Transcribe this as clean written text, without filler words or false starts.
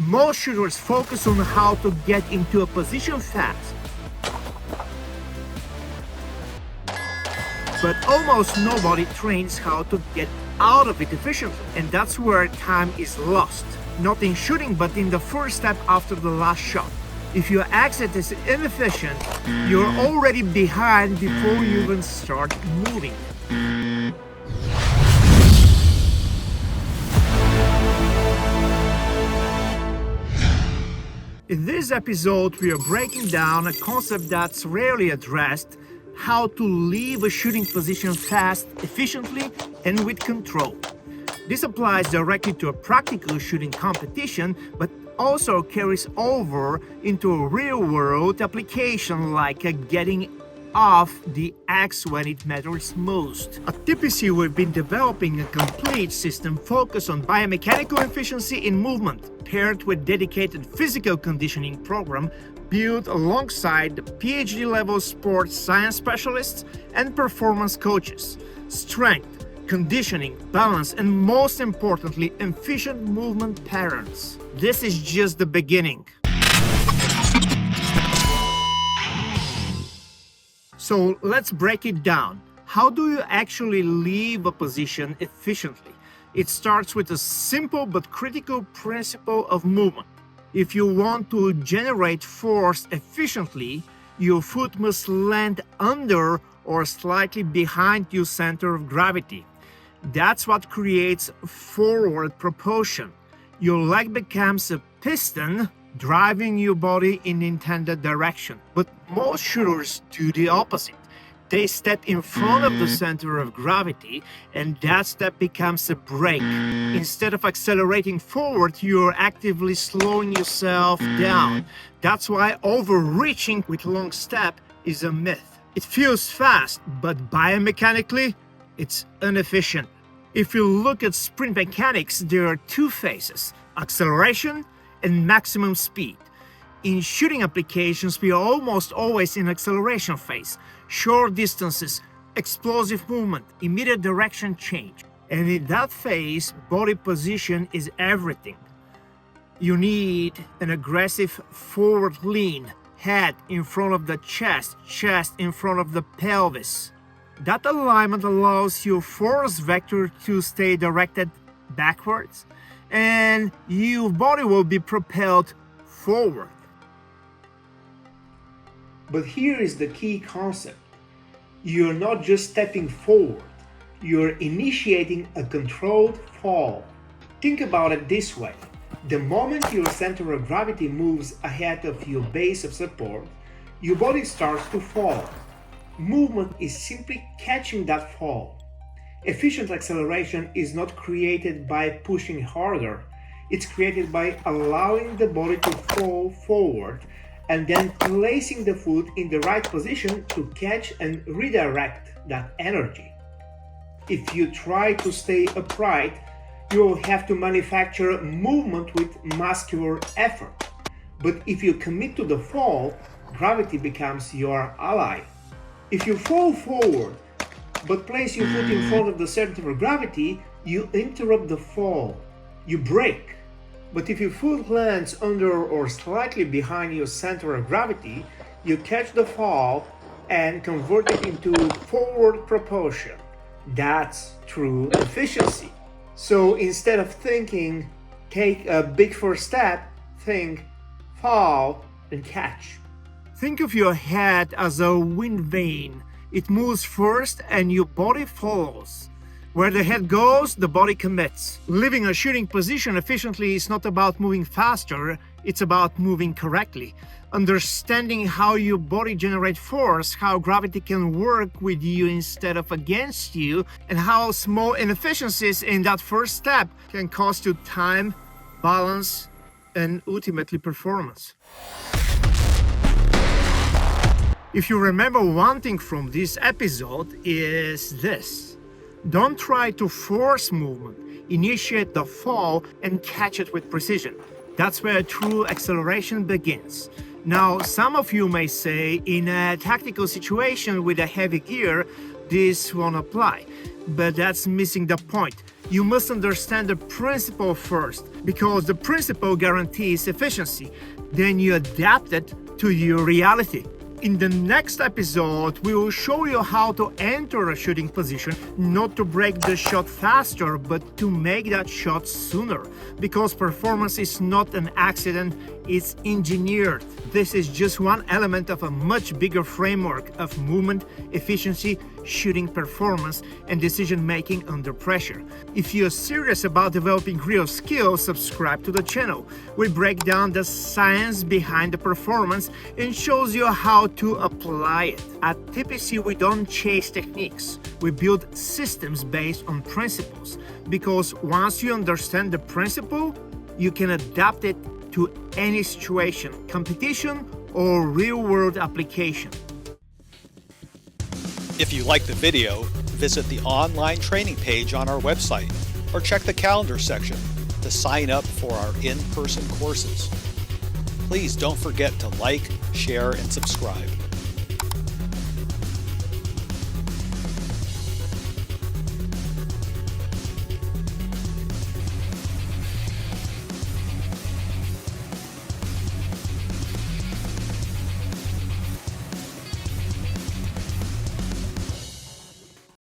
Most shooters focus on how to get into a position fast, but almost nobody trains how to get out of it efficiently, and that's where time is lost. Not in shooting, but in the first step after the last shot. If your exit is inefficient, you're already behind before you even start moving. In this episode, we are breaking down a concept that's rarely addressed: how to leave a shooting position fast, efficiently, and with control. This applies directly to a practical shooting competition, but also carries over into a real-world application like getting off the X when it matters most. At TPC, we've been developing a complete system focused on biomechanical efficiency in movement, paired with dedicated physical conditioning program built alongside PhD-level sports science specialists and performance coaches. Strength, conditioning, balance, and most importantly, efficient movement patterns. This is just the beginning. So let's break it down. How do you actually leave a position efficiently? It starts with a simple but critical principle of movement. If you want to generate force efficiently, your foot must land under or slightly behind your center of gravity. That's what creates forward propulsion. Your leg becomes a piston driving your body in the intended direction. But most shooters do the opposite. They step in front of the center of gravity, and that step becomes a brake. Instead of accelerating forward, you're actively slowing yourself down. That's why overreaching with long step is a myth. It feels fast, but biomechanically, it's inefficient. If you look at sprint mechanics, there are two phases: acceleration and maximum speed. In shooting applications, we are almost always in acceleration phase. Short distances, explosive movement, immediate direction change. And in that phase, body position is everything. You need an aggressive forward lean, head in front of the chest, chest in front of the pelvis. That alignment allows your force vector to stay directed backwards, and your body will be propelled forward. But here is the key concept. You're not just stepping forward, you're initiating a controlled fall. Think about it this way. The moment your center of gravity moves ahead of your base of support, your body starts to fall. Movement is simply catching that fall. Efficient acceleration is not created by pushing harder. It's created by allowing the body to fall forward and then placing the foot in the right position to catch and redirect that energy. If you try to stay upright, you'll have to manufacture movement with muscular effort. But if you commit to the fall, gravity becomes your ally. If you fall forward, but place your foot in front of the center of gravity, you interrupt the fall. You brake. But if your foot lands under or slightly behind your center of gravity, you catch the fall and convert it into forward propulsion. That's true efficiency. So instead of thinking, take a big first step, think, fall, and catch. Think of your head as a wind vane. It moves first and your body follows. Where the head goes, the body commits. Leaving a shooting position efficiently is not about moving faster, it's about moving correctly. Understanding how your body generates force, how gravity can work with you instead of against you, and how small inefficiencies in that first step can cost you time, balance, and ultimately performance. If you remember one thing from this episode is this: don't try to force movement, initiate the fall and catch it with precision. That's where true acceleration begins. Now, some of you may say, in a tactical situation with a heavy gear, this won't apply. But that's missing the point. You must understand the principle first, because the principle guarantees efficiency. Then you adapt it to your reality. In the next episode, we will show you how to enter a shooting position, not to break the shot faster, but to make that shot sooner. Because performance is not an accident, it's engineered. This is just one element of a much bigger framework of movement, efficiency, shooting performance, and decision-making under pressure. If you're serious about developing real skills, subscribe to the channel. We break down the science behind the performance and shows you how to apply it. At TPC, we don't chase techniques. We build systems based on principles, because once you understand the principle, you can adapt it to any situation, competition or real-world application. If you like the video, visit the online training page on our website or check the calendar section to sign up for our in-person courses. Please don't forget to like, share, and subscribe.